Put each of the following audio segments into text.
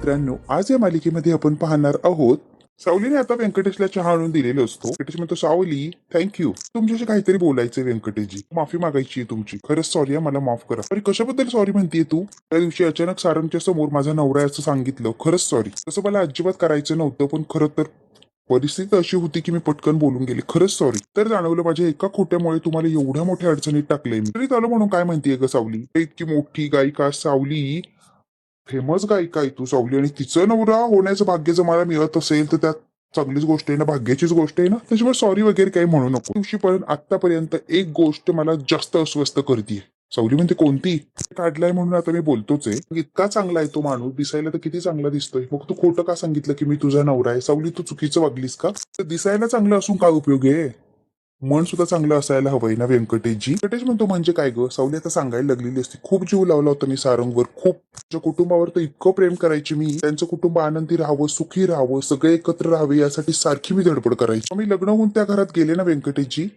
मित्रांनो, आज या मालिकेमध्ये आपण पाहणार आहोत सावलीने आता व्यंकटेशला चहा आणून दिलेला असतो. व्यंकटेश म्हणतो, सावली थँक्यू, तुमच्याशी काहीतरी बोलायचंय व्यंकटेशजी, माफी मागायची आहे तुमची. खरंच सॉरी, मला माफ करा. अरे कशाबद्दल सॉरी म्हणतीये तू? त्या दिवशी अचानक सारंगच्या समोर माझा नवरा असं सांगितलं, खरंच सॉरी. तसं मला अजिबात करायचं नव्हतं, पण खरं तर परिस्थिती अशी होती की मी पटकन बोलून गेले. खरंच सॉरी. तर जाणवलं माझ्या एका खोट्यामुळे तुम्हाला एवढ्या मोठ्या अडचणीत टाकलंय मी. तरी चालू म्हणून काय म्हणतीये ग सावली? इतकी मोठी गायिका सावली, फेमस गायिका आहे तू सावली, आणि तिचं नवरा होण्याचं भाग्य जर मला मिळत असेल तर त्यात चांगलीच गोष्ट आहे ना, भाग्याचीच गोष्ट आहे ना. त्याच्यामुळे सॉरी वगैरे काही म्हणू नको. दिवशीपर्यंत आतापर्यंत एक गोष्ट मला जास्त अस्वस्थ करते. सावली म्हणते, कोणती? काढलाय म्हणून आता मी बोलतोच आहे. इतका चांगला आहे तो माणूस, दिसायला तर किती चांगला दिसतोय, मग तू खोटं का सांगितलं की मी तुझा नवरा आहे? सावली तू चुकीचं वागलीस का? तर दिसायला चांगलं असून काय उपयोग आहे? मन सुद्धा चांगलं असायला हवंय ना व्यंकटेशजी. व्यंकटेश म्हणतो, म्हणजे काय ग? सावली आता सांगायला लागलेली असते, खूप जीव लावला होता मी सारंगवर, खूप. माझ्या कुटुंबावर तर इतकं प्रेम करायची मी, त्यांचं कुटुंब आनंदी राहावं, सुखी राहावं, सगळे एकत्र राहावे यासाठी सारखी मी धडपड करायची. मी लग्न होऊन त्या घरात गेले ना व्यंकटेशजी,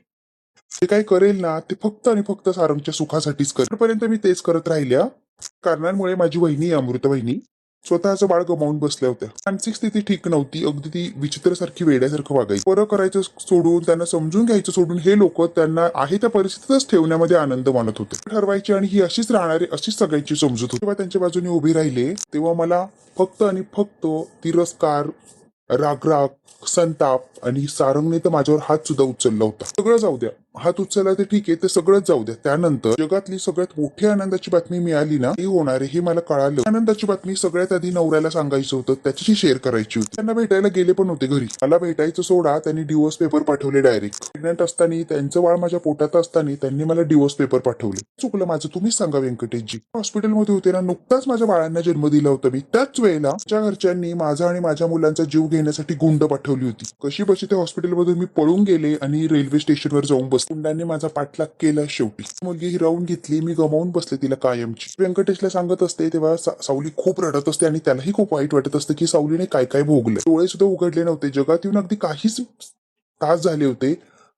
ते काय करेल ना ते फक्त आणि फक्त सारंगच्या सुखासाठीच करेल. पर्यंत मी तेच करत राहिल्या कारणांमुळे माझी वहिनी अमृता वहिनी स्वतःचं बाळ गमावून बसल्या होत्या. मानसिक स्थिती ठीक नव्हती, अगदी ती विचित्रसारखी वेड्यासारखं वागायची. बरं करायचं सोडून, त्यांना समजून घ्यायचं सोडून, हे लोक त्यांना आहे त्या परिस्थितीतच ठेवण्यामध्ये आनंद मानत होते. ठरवायची आणि ही अशीच राहणारी, अशीच सगळ्यांची समजूत होती. तेव्हा त्यांच्या बाजूने उभी राहिले तेव्हा मला फक्त आणि फक्त तिरस्कार, रागराग, संताप, आणि सारंगने तर माझ्यावर हात सुद्धा उचलला होता. सगळं जाऊ द्या, हात उचलला तर ठीक आहे, ते सगळंच जाऊ द्या. त्यानंतर जगातली सगळ्यात मोठी आनंदाची बातमी मिळाली ना, ही होणार आहे हे मला कळालं. आनंदाची बातमी सगळ्यात आधी नवऱ्याला सांगायचं होतं, त्याच्याशी शेअर करायची होती. त्यांना भेटायला गेले पण होते घरी. मला भेटायचं सोडा, त्यांनी डिवोर्स पेपर पाठवले डायरेक्ट. प्रेग्नंट असताना, त्यांचं बाळ माझ्या पोटात असताना त्यांनी मला डिवोर्स पेपर पाठवले. चुकलं माझं, तुम्हीच सांगा व्यंकटेशजी. हॉस्पिटलमध्ये होते ना, नुकताच माझ्या बाळांना जन्म दिला होता मी. त्याच वेळेला माझ्या घरच्यांनी माझा आणि माझ्या मुलांचा जीव घेण्यासाठी गुंड पाठवली होती. कशी बशी त्या हॉस्पिटलमधून मी पळून गेले आणि रेल्वे स्टेशनवर जाऊन बस. गुंडांनी माझा पाठलाग केला. शेवटी मुलगी हिरावून घेतली, मी गमावून बसले तिला कायमची. व्यंकटेशला सांगत असते तेव्हा सावली खूप रडत असते आणि त्यालाही खूप वाईट वाटत असतं की सावलीने काय काय भोगलं. डोळे सुद्धा उघडले नव्हते, जगात येऊन अगदी काहीच तास झाले होते,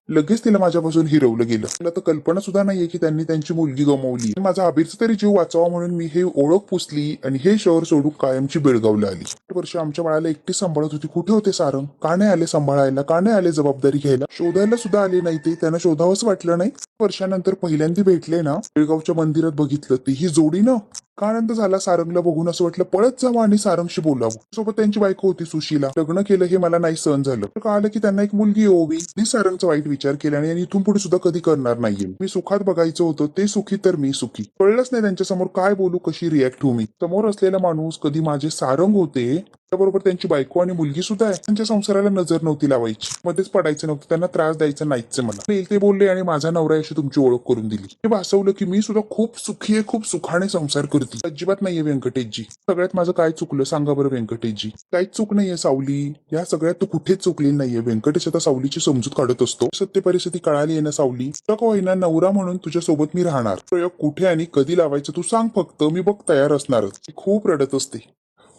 लगेच तिला माझ्यापासून हिरवलं गेलं. मला तर कल्पना सुद्धा नाहीये की त्यांनी त्यांची मुलगी गमावली. माझा अबीरचा तरी जीव वाचावा म्हणून मी हे ओळख पुसली आणि हे शहर सोडून कायमची बेळगावला आली. 8 वर्ष आमच्या बाळाला एकटी सांभाळत होती. कुठे होते सारंग? का नाही आले सांभाळायला? का नाही आले जबाबदारी घ्यायला? शोधायला सुद्धा आले नाही ते, त्यांना शोधावंच वाटलं नाही. वर्षानंतर पहिल्यांदा भेटले ना, बेळगावच्या मंदिरात बघितलं, ती ही जोडी ना, का आनंद झाला सारंगला बघून. असं वाटलं पळत जावं आणि सारंगशी बोलावं. सोबत त्यांची बायको होती सुशीला. लग्न केलं हे मला नाही सहन झालं. कळालं की त्यांना एक मुलगी ओवी. मी सारंगचा वाईट विचार केला आणि इथून पुढे सुद्धा कधी करणार नाहीये. मी सुखात बघायचं होतं, ते सुखी तर मी सुखी. कळलंच नाही त्यांच्या समोर काय बोलू, कशी रिॲक्ट होऊ. मी समोर असलेला माणूस कधी माझे सारंग होते, त्याबरोबर त्यांची बायको आणि मुलगी सुद्धा आहे. त्यांच्या संसाराला नजर नव्हती लावायची, मध्येच पडायचं नव्हतं, त्यांना त्रास द्यायचा नाहीच मला. ते बोलले आणि माझा नवरा अशी तुमची ओळख करून दिली. हे भासवलं की मी सुद्धा खूप सुखी आहे, खूप सुखाने संसार करते. अजिबात नाहीये व्यंकटेशजी. सगळ्यात माझं काय चुकलं सांगा बरं व्यंकटेशजी? काहीच चूक नाहीये सावली, या सगळ्यात तू कुठेच चुकली नाहीये. व्यंकटेश आता सावलीची समजूत काढत असतो. सत्य परिस्थिती कळाली आहे ना सावली, का होईना नवरा म्हणून तुझ्या सोबत मी राहणार. प्रयोग कुठे आणि कधी लावायचं तू सांग फक्त, मी बघ तयार असणारच. खूप रडत असते.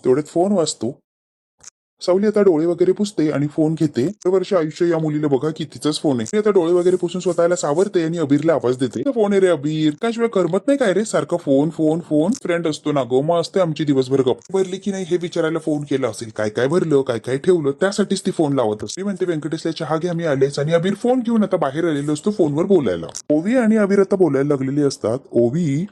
तेवढ्यात फोन वाजतो. सावली आता डोळे वगैरे पुसते आणि फोन घेते. वर्ष आयुष्य या मुलीला बघा की तिचाच फोन आहे. आता डोळे वगैरे पुसून स्वतःला सावरते आणि अबीरला आवाज देते. फोन आहे रे अबीर, त्याशिवाय करमत नाही काय रे? सारखं फोन फोन फोन. फ्रेंड असतो ना गो, मग असते आमची दिवसभर गप. भरली की नाही हे विचारायला फोन केला असेल, काय काय भरलं, काय काय ठेवलं, त्यासाठीच ती फोन लावत असते. म्हणते व्यंकटेशला चहा घ्या, मी आलेच. आणि अबीर फोन घेऊन आता बाहेर आलेलो असतो फोनवर बोलायला. ओवी आणि अबीर आता बोलायला लागलेली असतात. ओवी,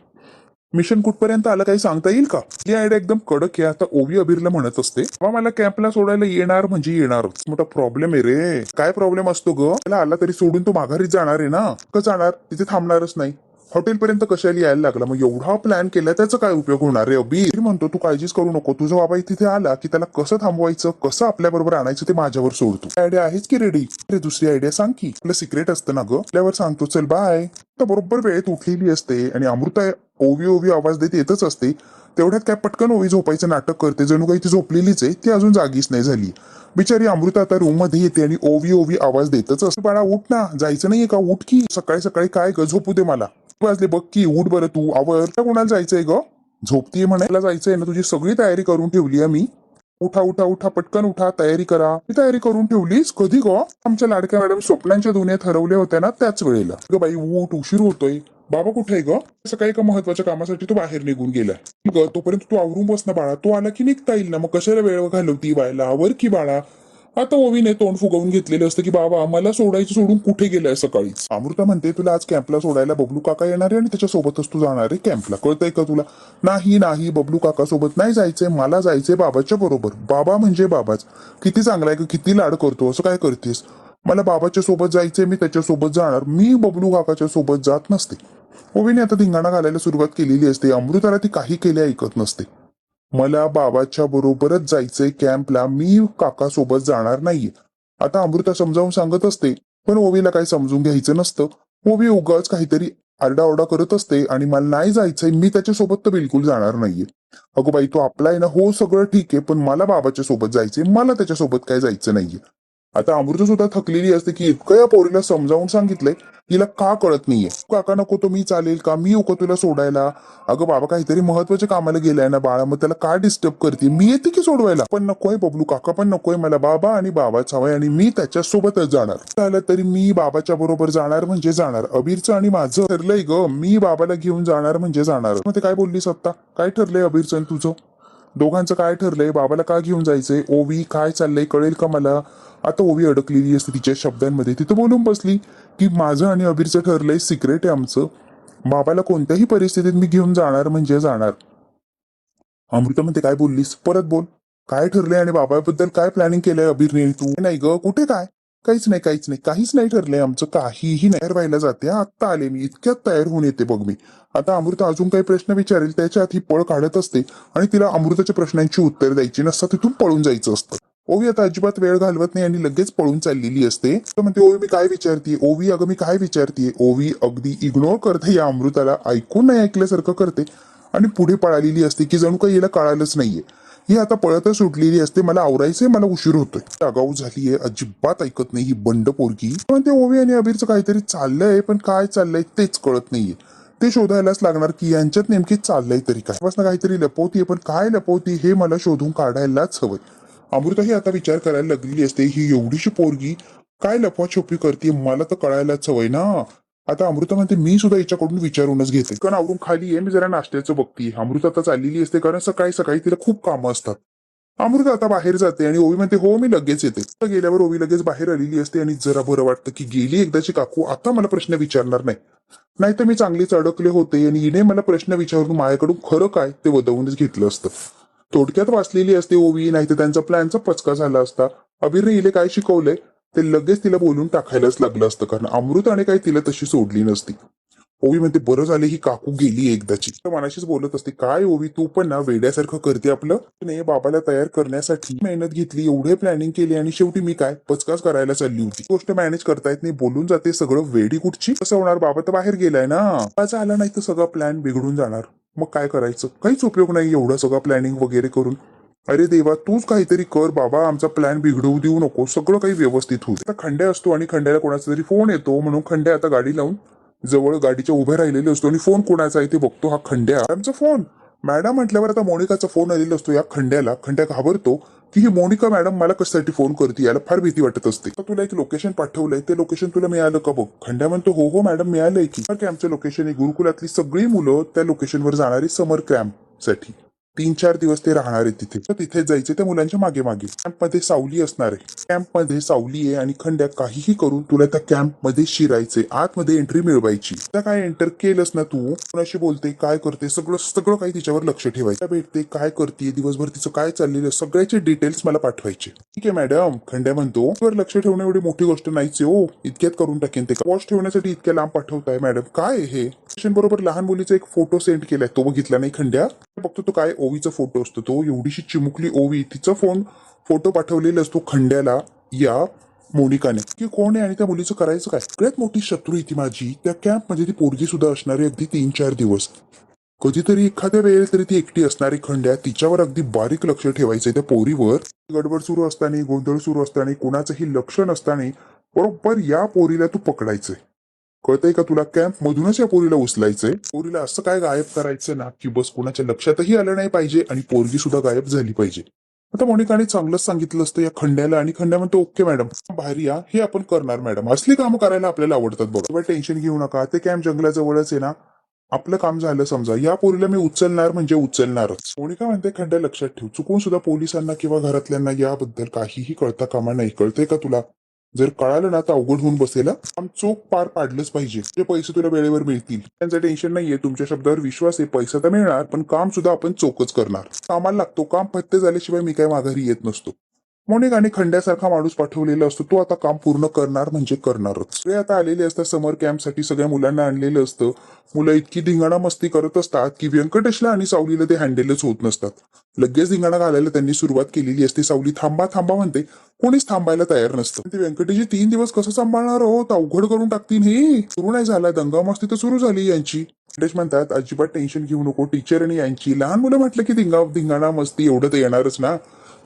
मिशन कुठपर्यंत आलं काही सांगता येईल का? ही आयडिया एकदम कडक आहे. आता ओवी अबीरला म्हणत असते, मला कॅम्पला सोडायला येणार म्हणजे येणारच. मोठा प्रॉब्लेम आहे रे. काय प्रॉब्लेम असतो ग? त्याला आला तरी सोडून तो माघारीच जाणार आहे ना. का जाणार? तिथे थांबणारच नाही. हॉटेलपर्यंत कशाला यायला लागला? मग एवढा प्लॅन केला, त्याचा काय उपयोग होणार रे? अबीर म्हणतो, तू काळजीच करू नको, तुझा बाबा तिथे आला की त्याला कसं थांबवायचं, कसं आपल्या बरोबर आणायचं ते माझ्यावर सोडतो. आयडिया आहेच की रेडी? अरे दुसरी आयडिया सांग की. आपलं सिक्रेट असतं ना ग, आपल्यावर सांगतो. चल बाय. तर बरोबर वेळेत उठलेली असते आणि अमृता ओवी ओवी आवाज देत येतच असते. तेवढ्यात काय पटकन ओवी झोपायचं नाटक करते, जणू काही ती झोपलेलीच आहे, ती अजून जागीच नाही झाली. बिचारी अमृता आता रूम मध्ये येते आणि ओवी ओवी आवाज देतच असते. बाळा उठ ना, जायचं नाहीये का? उठ की. सकाळी सकाळी काय ग, झोपू दे मला. वाजले बघ की, उठ बरं तू. आवर. कोणाला जायचंय ग? झोपतीये म्हणायला जायचंय ना, तुझी सगळी तयारी करून ठेवली आहे मी. उठा उठा उठा, पटकन उठा, तयारी करा. ती तयारी करून ठेवलीस कधी ग? आमच्या लाडक्या मॅडम स्वप्नांच्या दुनियेत हरवल्या होत्या ना, त्याच वेळेला. ग बाई उठ, उशीर होतोय. बाबा कुठे आहे ग? सकाळी एका महत्वाच्या कामासाठी तो बाहेर निघून गेलाय ग. तोपर्यंत तू आवरून बस ना बाळा, तो आला की निघता येईल ना. मग कशाला वेळ घालवती बायला, आवर की बाळा. आता ओवीने तोंड फुगवून घेतलेलं असतं की बाबा मला सोडायचं सोडून कुठे गेलाय सकाळीच. अमृता म्हणते तुला आज कॅम्पला सोडायला बबलू काका येणार आहे आणि त्याच्यासोबतच तू जाणार आहे कॅम्पला, कळतंय का तुला? नाही नाही, बबलू काका सोबत नाही जायचंय, मला जायचंय बाबाच्या बरोबर. बाबा म्हणजे बाबाच. किती चांगला आहे, किती लाड करतो, असं काय करतेस? मला बाबाच्या सोबत जायचंय, मी त्याच्यासोबत जाणार, मी बबलू काकाच्या सोबत जात नसते. ओवीने आता धिंगाणा घालायला सुरुवात केलेली असते. अमृताला ती काही केले ऐकत नसते. मला बाबाच्या बरोबरच जायचंय कॅम्पला, मी काका सोबत जाणार नाहीये. आता अमृता समजावून सांगत असते, पण ओवीला काही समजून घ्यायचं नसतं. ओवी उगाच काहीतरी आरडाओरडा करत असते आणि मला नाही जायचंय, मी त्याच्यासोबत तर बिलकुल जाणार नाहीये. अगो बाई, तो आपला आहे ना, हो सगळं ठीक आहे, पण मला बाबाच्या सोबत जायचंय, मला त्याच्यासोबत काय जायचं नाहीये. आता अमृता सुद्धा थकलेली असते की इतकं या पोरीला समजावून सांगितलंय, हिला का कळत नाहीये. काका नको तो मी चालेल का, मी नको तुला सोडायला. अगं बाबा काहीतरी महत्वाच्या कामाला गेलाय ना बाळा, मग त्याला काय डिस्टर्ब करते, मी येते की सोडवायला. पण नकोय बबलू काका, पण नकोय मला बाबा आणि बाबाचा हवाय आणि मी त्याच्यासोबतच जाणार. झालं तरी मी बाबाच्या बरोबर जाणार म्हणजे जाणार. अबीरचं आणि माझं ठरलंय ग, मी बाबाला घेऊन जाणार म्हणजे जाणार. मग ते काय बोललीस आता, काय ठरलंय अबीरचं आणि तुझं? दोघांचं काय ठरलंय, बाबाला का घेऊन जायचंय? ओवी काय चाललंय कळेल का मला? आता ओवी अडकलेली असते तिच्या शब्दांमध्ये. तिथं बोलून बसली की माझं आणि अबीरचं ठरलंय, सिक्रेट आहे आमचं, बाबाला कोणत्याही परिस्थितीत मी घेऊन जाणार म्हणजे जाणार. अमृता म्हणते काय बोललीस, परत बोल. काय ठरलंय आणि बाबाबद्दल काय प्लॅनिंग केलंय अबीरने? तू नाही ग, कुठे काय? काहीच नाही, काहीच नाही, काहीच नाही ठरलंय आमचं, काहीही नाही. तयार व्हायला जाते, आत्ता आले मी, इतक्यात तयार होऊन येते बघ मी. आता अमृता अजून काही प्रश्न विचारेल त्याच्यात ही पळ काढत असते आणि तिला अमृताच्या प्रश्नांची उत्तर द्यायची नसतात, तिथून पळून जायचं असतं. ओवी आता अजिबात वेळ घालवत नाही आणि लगेच पळून चाललेली असते. तर म्हणते ओवी मी काय विचारतीये, ओवी अगं मी काय विचारतीये. ओवी अगदी इग्नोर करते या अमृताला, ऐकून नाही ऐकल्यासारखं करते आणि पुढे पळालेली असते की जणू काही हिला कळालंच नाहीये. ही आता पळतच सुटलेली असते, मला आवरायचंय, मला उशीर होतोय. आगाऊ झालीये, अजिबात ऐकत नाही ही बंड पोरगी. पण ते ओवी आणि अबीरचं काहीतरी चाललंय, पण काय चाललंय तेच कळत नाहीये. ते शोधायलाच लागणार की यांच्यात नेमकी चाललंय तरी काय. बस काहीतरी लपवतीये, पण काय लपवती हे मला शोधून काढायलाच हवंय. अमृता ही आता विचार करायला लागलेली असते, ही एवढीशी पोरगी काय लपवाछोपी करते, मला तर कळायलाच हवंय ना. आता अमृता म्हणते मी सुद्धा हिच्याकडून विचारूनच घेते, कारण आवरून खाली आहे, मी जरा नाश्त्याचं बघते. अमृता आता चाललेली असते कारण सकाळी सकाळी तिला खूप कामं असतात. अमृता आता बाहेर जाते आणि ओवी म्हणते हो मी लगेच येते. आता गेल्यावर ओवी लगेच बाहेर आलेली असते आणि जरा बरं वाटतं की गेली एकदाची काकू, आता मला प्रश्न विचारणार नाही. नाहीतर मी चांगलीच अडकले होते आणि हिने मला प्रश्न विचारून माझ्याकडून खरं काय ते वदवूनच घेतलं असतं. थोडक्यात वाचलेली असते ओवी, नाही तर त्यांचा प्लॅनचा पचका झाला असता. अबीरने हिला काय शिकवलंय ते लगेच तिला बोलून टाकायलाच लागलं असतं, कारण अमृताने काही तिला तशी सोडली नसती. ओवी म्हणते बरं झाले ही काकू गेली एकदाची. तर मनाशीच बोलत असते काय ओवी तू पण ना वेड्यासारखं करते आपलं. नाही बाबाला तयार करण्यासाठी मेहनत घेतली, एवढे प्लॅनिंग केली आणि शेवटी मी काय पचकाच करायला चालली होती. गोष्ट मॅनेज करता येत नाही, बोलून जाते सगळं वेडी कुठची. कसं होणार, बाबा तर बाहेर गेलाय ना, बाबाचा आला नाही तर सगळं प्लॅन बिघडून जाणार. मग काय करायचं, काहीच उपयोग नाही एवढं सगळं प्लॅनिंग वगैरे करून. अरे देवा तूच काहीतरी कर बाबा, आमचा प्लॅन बिघडवू देऊ नको, सगळं काही व्यवस्थित होईल. आता खंड्या असतो आणि खंड्याला कोणाचा तरी फोन येतो, म्हणून खंड्या आता गाडी लावून जवळ गाडीच्या उभे राहिलेले असतो आणि फोन कोणाचा आहे ते बघतो. हा खंड्या, मॅडमचा फोन. मॅडम म्हटल्यावर आता मोनिकाचा फोन आलेला असतो या खंड्याला. खंड्या घाबरतो की ही मोनिका मॅडम मला कशासाठी फोन करते, याला फार भीती वाटत असते. तर तुला एक लोकेशन पाठवलंय, ते लोकेशन तुला मिळालं का बघ. खंड्या म्हणतो हो हो मॅडम मिळालंय की. कॅम्पचं लोकेशन आहे, गुरुकुलातली सगळी मुलं त्या लोकेशनवर जाणारी समर कॅम्प साठी. 3-4 दिवस ते राहणार आहे तिथे, तर तिथे जायचे त्या मुलांच्या मागे मागे. कॅम्पमध्ये सावली असणार आहे, कॅम्पमध्ये सावली आहे आणि खंड्या काहीही करून तुला त्या कॅम्पमध्ये शिरायचे, आतमध्ये एंट्री मिळवायची. त्या काय एंटर केलंस ना तू, कोणाशी बोलते काय करते सगळं सगळं काही तिच्यावर लक्ष ठेवायचं. भेटते काय करते दिवसभर, तिचं काय चाललेलं सगळ्याचे डिटेल्स मला पाठवायचे. ठीक आहे मॅडम, खंड्या म्हणतो वर लक्ष ठेवणं एवढी मोठी गोष्ट नाहीच आहे हो, इतक्यात करून टाकेन ते. वॉच ठेवण्यासाठी इतक्या लांब पाठवताय मॅडम, काय हे. बरोबर लहान मुलीचा एक फोटो सेंड केलाय, तो बघितला नाही खंड्या. बघतो तो काय ओवीचा फोटो असतो, तो एवढीशी चिमुकली ओवी, तिचा फोटो पाठवलेला असतो खंड्याला या मोनिकाने, की कोण आहे आणि त्या मुलीचं करायचं काय. सगळ्यात मोठी शत्रू आहे ती माझी, त्या कॅम्पमध्ये ती पोरगी सुद्धा असणारी अगदी 3-4 दिवस. कधीतरी एखाद्या वेळेला तरी ती एकटी असणारी खंड्या, तिच्यावर अगदी बारीक लक्ष ठेवायचंय त्या पोरीवर. गडबड सुरू असताना, गोंधळ सुरू असताना, कोणाचंही लक्ष नसताना बरोबर या पोरीला तू पकडायचंय. कळतंय का तुला, कॅम्प मधूनच या पोरीला उचलायचंय. पोरीला असं काय गायब करायचं ना की बस कोणाच्या लक्षातही आलं नाही पाहिजे आणि पोरगी सुद्धा गायब झाली पाहिजे. आता मोनिकाने चांगलंच सांगितलं असतं या खंड्याला, आणि खंड्या म्हणतो ओके मॅडम, बाहेर या, हे आपण करणार मॅडम, असली कामं करायला आपल्याला आवडतात बघा. टेन्शन घेऊ नका, ते कॅम्प जंगलाजवळच आहे ना, आपलं काम झालं समजा, या पोरीला मी उचलणार म्हणजे उचलणारच. मोनिका म्हणते खंड्या लक्षात ठेव, चुकून सुद्धा पोलिसांना किंवा घरातल्यांना याबद्दल काहीही कळता कामा नाही. कळतंय का तुला? जर कळालं ना तर अवघड होऊन बसेल. काम चोख पार पाडलंच पाहिजे, ते पैसे तुला वेळेवर मिळतील, त्यांचं टेन्शन नाहीये. तुमच्या शब्दावर विश्वास आहे, पैसा तर मिळणार, पण काम सुद्धा आपण चोखच करणार. कामाला लागतो, काम पत्ते झाल्याशिवाय मी काय माघारी येत नसतो. मोनिकाने खंड्यासारखा माणूस पाठवलेला असतो, तो आता काम पूर्ण करणार म्हणजे करणारच. सगळे आता आलेले असतात समर कॅम्पसाठी, सगळ्या मुलांना आणलेलं असतं. मुलं इतकी धिंगाणा मस्ती करत असतात की व्यंकटेशला आणि सावलीला ते हँडलच होत नसतात. लगेच धिंगाणा घालायला त्यांनी सुरुवात केलेली असते. सावली थांबा थांबा म्हणते, कोणीच थांबायला तयार नसतं. ते व्यंकटेशजी 3 दिवस कसं सांभाळणार आहोत, अवघड करून टाकतील. हे सुरू नाही झाला, दंगा मस्ती तर सुरू झाली यांची. व्यंकटेश म्हणतात अजिबात टेन्शन घेऊ नको, टीचर आणि यांची लहान मुलं म्हटलं की धिंगाणा मस्ती एवढं तर येणारच ना,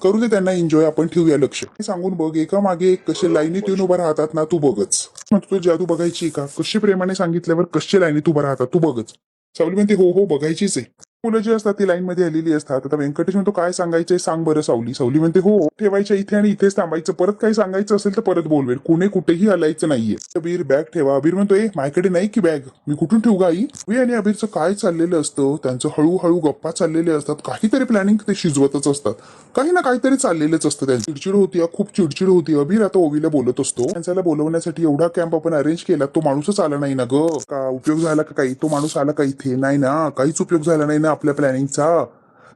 करू दे त्यांना एन्जॉय, आपण ठेवूया लक्ष. हे सांगून बघ, एका मागे एक कसे लाईनीत येऊन उभं राहतात ना, तू बघच. मग तू जादू बघायची का, कशी प्रेमाने सांगितल्यावर कशी लाईनीत उभं राहतात तू बघच. सावली म्हणते हो हो बघायचीच आहे. मुलं जी असतात ती लाईन मध्ये आलेली असतात. आता व्यंकटेश म्हणतो काय सांगायचंय सांग बरं सावली. सावली म्हणते हो, ठेवायच्या इथे आणि इथेच थांबायचं, परत काही सांगायचं असेल तर परत बोलवेल, कुठे कुठेही हलायचं नाहीये. अबीर बॅग ठेवा. अबीर म्हणतो माझ्याकडे नाही की बॅग, मी कुठून ठेवू गाई. आणि अबीरचं काय चाललेलं असतं, त्यांचं हळूहळू गप्पा चाललेले असतात, काहीतरी प्लॅनिंग ते शिजवतच असतात, काही ना काहीतरी चाललेलंच असतं. त्यांची चिडचिड होती, खूप चिडचिड होती. अबीर आता ओवीला बोलत असतो, त्यांच्याला बोलवण्यासाठी एवढा कॅम्प आपण अरेंज केला, तो माणूसच आला नाही ना ग, का उपयोग झाला का काही, तो माणूस आला का इथे, नाही ना, काहीच उपयोग झाला नाही ना आपल्या प्लॅनिंगचा.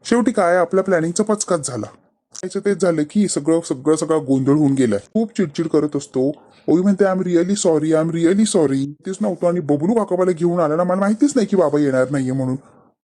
शेवटी काय, आपल्या प्लॅनिंगचा पचकाच झाला. तेच झालं की सगळं सगळं सगळं गोंधळ होऊन गेलाय. खूप चिडचिड करत असतो. ओवी म्हणते I am really sorry, I am really sorry. तेच नव्हतं, आणि बबलू काकाबाला घेऊन आला ना, मला माहितीच नाही की बाबा येणार नाहीये म्हणून.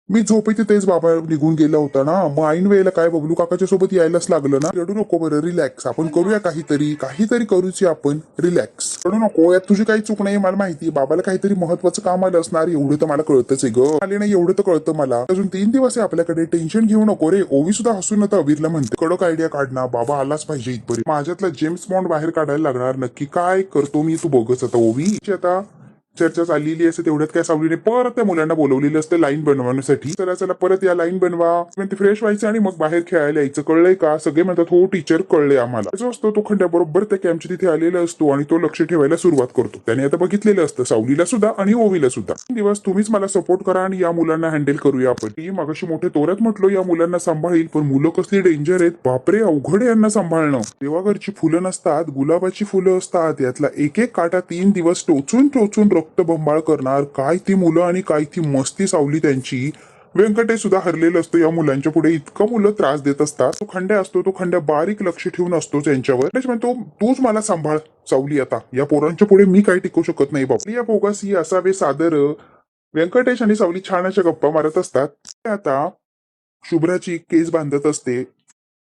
मी झोपेत तेच बाबा निघून गेला होता ना, मग ऐन वेळेला काय बबलू काकाच्या सोबत यायलाच लागलं ना. रडू नको बरं, रिलॅक्स, आपण करूया काहीतरी, काहीतरी करूची आपण, रिलॅक्स, रडू नको. यात तुझी काही चूक नाही, मला माहिती. बाबाला काहीतरी महत्वाचं काम आलं असणार, एवढं तर मला कळतच आहे ग. आले नाही एवढं तर कळतं मला. अजून 3 दिवस आहे आपल्याकडे, टेन्शन घेऊ नको रे. ओवी सुद्धा हसून आता अबीरला म्हणते कडक आयडिया काढणार, बाबा आलाच पाहिजे इथपर्यंत, माझ्यातला जेम्स बॉन्ड बाहेर काढायला लागणार. नक्की काय करतो मी, तू बघच आता. ओवी आता चर्चा चाललेली असते, तेवढ्यात काय सावलीने परत त्या मुलांना बोलवलेलं असतं लाईन बनवण्यासाठी. चला चला परत या, लाईन बनवा, ते फ्रेश व्हायचं आणि मग बाहेर खेळायला यायचं. कळलंय का? सगळे म्हणतात हो टीचर कळलंय आम्हाला. जो असतो तो खंड्या बरोबर त्या कॅम्पच्या तिथे आलेला असतो आणि तो लक्ष ठेवायला सुरुवात करतो. त्याने आता बघितलेलं असतं सावलीला सुद्धा आणि ओवीला सुद्धा. 3 दिवस तुम्हीच मला सपोर्ट करा आणि या मुलांना हँडल करूया आपण. ती मगाशी मोठे तोऱ्यात म्हटलो या मुलांना सांभाळील, पण मुलं कसली डेंजर आहेत बापरे, अवघड आहे यांना सांभाळणं. देवाघरची फुलं नसतात, गुलाबाची फुलं असतात, यातला एक एक काटा 3 दिवस टोचून टोचून रक्तबंबाळ करणार. काय ती मुलं आणि काय ती मस्ती सावली त्यांची. व्यंकटेश सुद्धा हरलेलं असतं या मुलांच्या पुढे, इतकं मुलं त्रास देत असतात. तो खंड्या असतो, तो खंड्या बारीक लक्ष ठेवून असतो त्यांच्यावर. म्हणतो तूच मला सांभाळ सावली, आता या पोरांच्या पुढे मी काही टिकू शकत नाही बाबा. या बोगासी असावे सादर. व्यंकटेश आणि सावली छान अशा गप्पा मारत असतात. आता शुभ्राची केस बांधत असते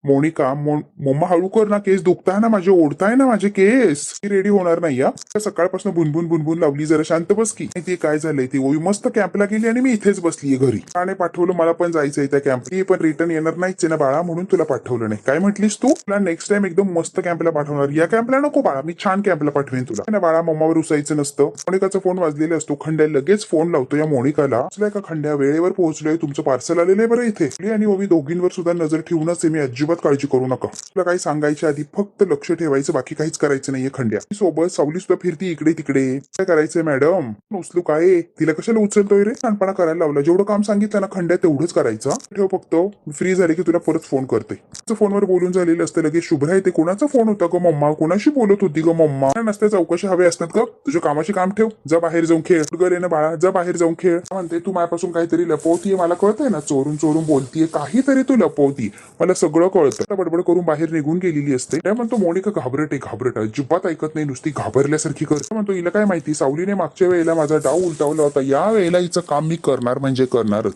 मोनिका. मम्मा हळू कर ना, केस दुखताय ना माझे, ओढताय ना माझे केस. ती रेडी होणार नाही या, सकाळपासून बुनबुन बुनबुन लावली, जरा शांत बस की. ती काय झालंय, ती ओवी मस्त कॅम्पला गेली आणि मी इथेच बसलीये घरी. आणि पाठवलं, मला पण जायचंय त्या कॅम्प, ती पण रिटर्न येणार नाहीच ना बाळा, म्हणून तुला पाठवलं नाही. काय म्हटलीस तू? तुला नेक्स्ट टाइम एकदम मस्त कॅम्पला पाठवणार, या कॅम्पला नको बाळा, मी छान कॅम्पला पाठवेन तुला ना बाळा. मम्मावर उसायचं नसतं. मोनिकाचा फोन वाजलेला असतो. खंड्या लगेच फोन लावतो या मोनिकाला. असलाय का खंड्या, वेळेवर पोहोचलोय, तुमचं पार्सल आलेलं आहे बरं इथे. आणि ओवी दोघींवर सुद्धा नजर ठेवूनच आहे मी, अजिबात काळजी करू नका. तुला काही सांगायच्या आधी फक्त लक्ष ठेवायचं, बाकी काहीच करायचं नाहीये खंड्या. सोबत सावली सुद्धा फिरती इकडे तिकडे. काय करायचंय मॅडम? उचलू काय, तिला कशाला उचलतोय रे, शानपणा करायला लावला. जेवढं काम सांगितलं ना खंड्या तेवढंच करायचं. ठेव फक्त, फ्री झाले की तुला परत फोन करते. फोनवर बोलून झालेलं असतं. लगेच शुभ्रा येते. कोणाचा फोन होता ग मम्मा, कोणाशी बोलत होती ग मम्मा? नसत्या चौकशी हवे असतात ग, तुझ्या कामाशी काम ठेव, जा बाहेर जाऊन खेळ. गर ना बाळा, जा बाहेर जाऊन खेळ. म्हणते तू माझ्यापासून काहीतरी लपवतीये, मला कळतंय ना, चोरून चोरून बोलतीये, काहीतरी तू लपवती, मला सगळं कळतं. बडबड करून बाहेर निघून गेलेली असते. काय म्हणतो मोनिका घाबरट आहे, घाबरट, अजिबात ऐकत नाही, नुसती घाबरल्यासारखी करते. म्हणतो हिला काय माहिती, सावलीने मागच्या वेळेला माझा डाव उलटावला होता, या वेळेला हिचं काम मी करणार म्हणजे करणारच.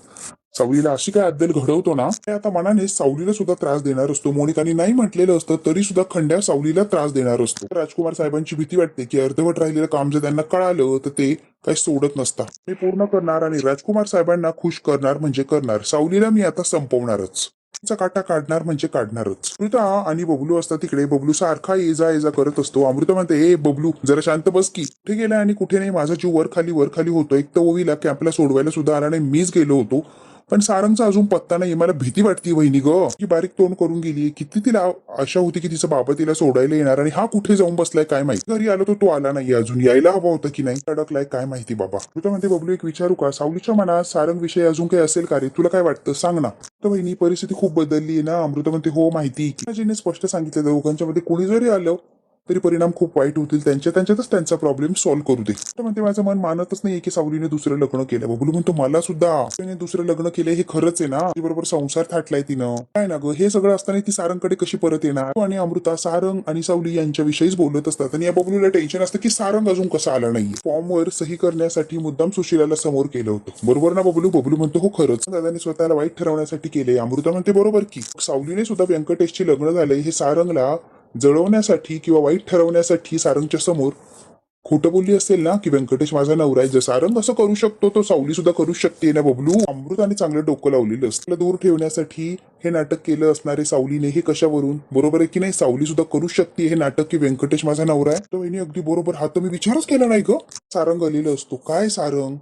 सावलीला अशी काय अद्दल घडवतो ना, आता मनाने सावलीला सुद्धा त्रास देणार असतो. मोनिकाने नाही म्हटलेलं असतं तरी सुद्धा खंड्या सावलीला त्रास देणार असतो. राजकुमार साहेबांची भीती वाटते की अर्धवट राहिलेलं काम जर त्यांना कळालं तर ते काही सोडत नसतात. मी पूर्ण करणार आणि राजकुमार साहेबांना खुश करणार म्हणजे करणार. सावलीला मी आता संपवणारच, काटा काढणार म्हणजे काढणारच. अमृता आणि बबलू असतात तिकडे. बबलू सारखा ये जा करत असतो. अमृता म्हणते ए बबलू जरा शांत बस की, कुठे गेला आणि कुठे नाही, माझा जीव वर खाली होतो. एक तर ओवीला कॅम्पला सोडवायला सुद्धा आला नाही, मीच गेलो होतो. पण सारंगचा अजून पत्ता नाही. मला भीती वाटते वहिनी ग. की बारीक तोंड करून गेली. किती तिला आशा होती की तिचा बाबा तिला सोडायला येणार आणि हा कुठे जाऊन बसलाय काय माहिती. घरी आलो तो आला नाही अजून. यायला हवा होता की नाही, अडकलाय काय माहिती बाबा. तुला म्हणते बबलू एक विचारू का, सावलीच्या मनात सारंग विषयी अजून काही असेल का रे, तुला काय वाटतं सांग ना. तर वहिनी परिस्थिती खूप बदलली आहे ना. अमृता म्हणते हो माहिती. जिने स्पष्ट सांगितलं दोघांच्या मध्ये कोणी जरी आलं तरी परिणाम खूप वाईट होतील. त्यांच्यातच त्यांचा प्रॉब्लेम सॉल्व्ह करू दे. तर म्हणते माझं मन मानतच नाहीये की सावलीने दुसरं लग्न केलं. बबलू म्हणतो मला सुद्धा तिने दुसरं लग्न केलं हे खरंच आहे ना. बरोबर संसार थाटलाय तिनं. काय ना ग, हे सगळं असताना ती सारंगकडे कशी परत येणार. आणि अमृता सारंग आणि सावली यांच्याविषयीच बोलत असतात आणि या बबलूला टेन्शन असतं की सारंग अजून कसा आला नाही. फॉर्मवर सही करण्यासाठी मुद्दाम सुशीलाला समोर केलं होतं. बरोबर ना बबलू. बबलू म्हणतो हो खरंच. दादाने स्वतःला वाईट ठरवण्यासाठी केले. अमृता म्हणते बरोबर की. सावलीने सुद्धा व्यंकटेशची लग्न झालंय हे सारंगला जळवण्यासाठी किंवा वाईट ठरवण्यासाठी सारंगच्या समोर खोटं बोलली असेल ना की व्यंकटेश माझा नवरा आहे. जर सारंग असं करू शकतो तो सावली सुद्धा करू शकते ना बबलू. अमृताने चांगलं डोकं लावलेलं असतं. दूर ठेवण्यासाठी हे नाटक केलं असणारे सावलीने हे कशावरून. बरोबर आहे की नाही. सावली सुद्धा करू शकते हे नाटक की व्यंकटेश माझा नवरा आहे. तर वहिनी अगदी बरोबर. हा तर मी विचारच केला नाही ग. सारंग आलेलं असतो. काय सारंग,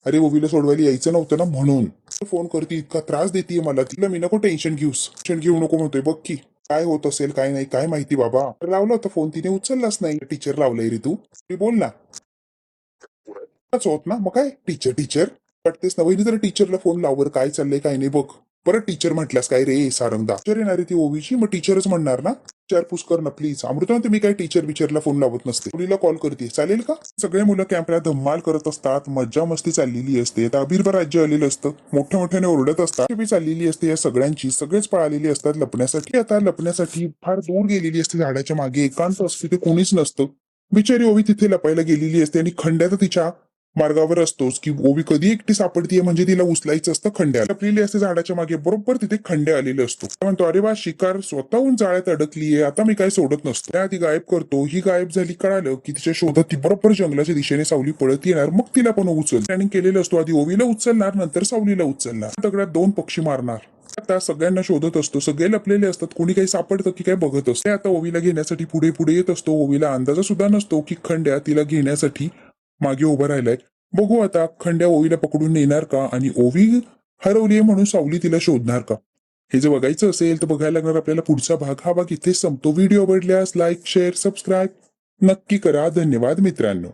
अरे ओवीला सोडवायला यायचं नव्हतं ना म्हणून फोन करते. इतका त्रास देते मला. तिला मी नको टेन्शन घेऊ नको म्हणतोय. बघ की काय होत असेल काय नाही काय माहिती बाबा. लावला होता फोन तिने उचललाच नाही. टीचर लावलंय रे तू बोल ना. होत ना मग काय टीचर टीचर वाटतेस ना. वहिनी जरा टीचरला फोन लावर काय चाललंय काय नाही बघ. परत टीचर म्हटल्यास काय रे सारंगदा. टीचर येणार आहे ती ओवीची मग टीचरच म्हणणार ना. विचारपूस कर ना प्लीज. अमृता म्हणते मी काय टीचर विचारला फोन लावत नसते. मुलीला कॉल करते चालेल का. सगळे मुलं कॅम्पला धम्माल करत असतात. मज्जा मस्ती चाललेली असते. आता अभिर्भ राज्य आलेलं असतं. मोठ्या मोठ्याने ओरडत असतात. टीव्ही चाललेली असते या सगळ्यांची. सगळेच पळालेली असतात लपण्यासाठी. आता लपण्यासाठी फार दूर गेलेली असते. झाडाच्या मागे एकांत असते. ते कोणीच नसतं. बिचारी ओवी तिथे लपायला गेलेली असते आणि खंड्या तर तिच्या मार्गावर असतोच की ओवी कधी एकटी सापडतीये म्हणजे तिला उचलायचं असतं. खंड्या लपलेली असते झाडाच्या मागे. बरोबर तिथे खंड्या आलेले असतो. म्हणतो अरे वा शिकार स्वतःहून जाळ्यात अडकलीये. आता मी काय सोडत नसतो. त्या आधी गायब करतो. ही गायब झाली कळालं की तिच्या शोधात ती बरोबर जंगलाच्या दिशेने सावली पळत येणार. मग तिला पण उचल. प्लॅनिंग केलेलं असतो. आधी ओवीला उचलणार नंतर सावलीला उचलणार. दगडात दोन पक्षी मारणार. आता सगळ्यांना शोधत असतो. सगळे लपलेले असतात. कोणी काही सापडतं की काय बघत असते. आता ओवीला घेण्यासाठी पुढे पुढे येत असतो. ओवीला अंदाजा सुद्धा नसतो की खंड्या तिला घेण्यासाठी मागे उभा राहिलाय. बघू आता खंड्या ओवीला पकडून नेणार का आणि ओवी हरवलीये म्हणून सावली तिला शोधणार का. हे जर बघायचं असेल तर बघायला लागणार आपल्याला पुढचा भाग. हा भाग इथेच संपतो. व्हिडिओ आवडल्यास लाईक शेअर सबस्क्राईब नक्की करा. धन्यवाद मित्रांनो.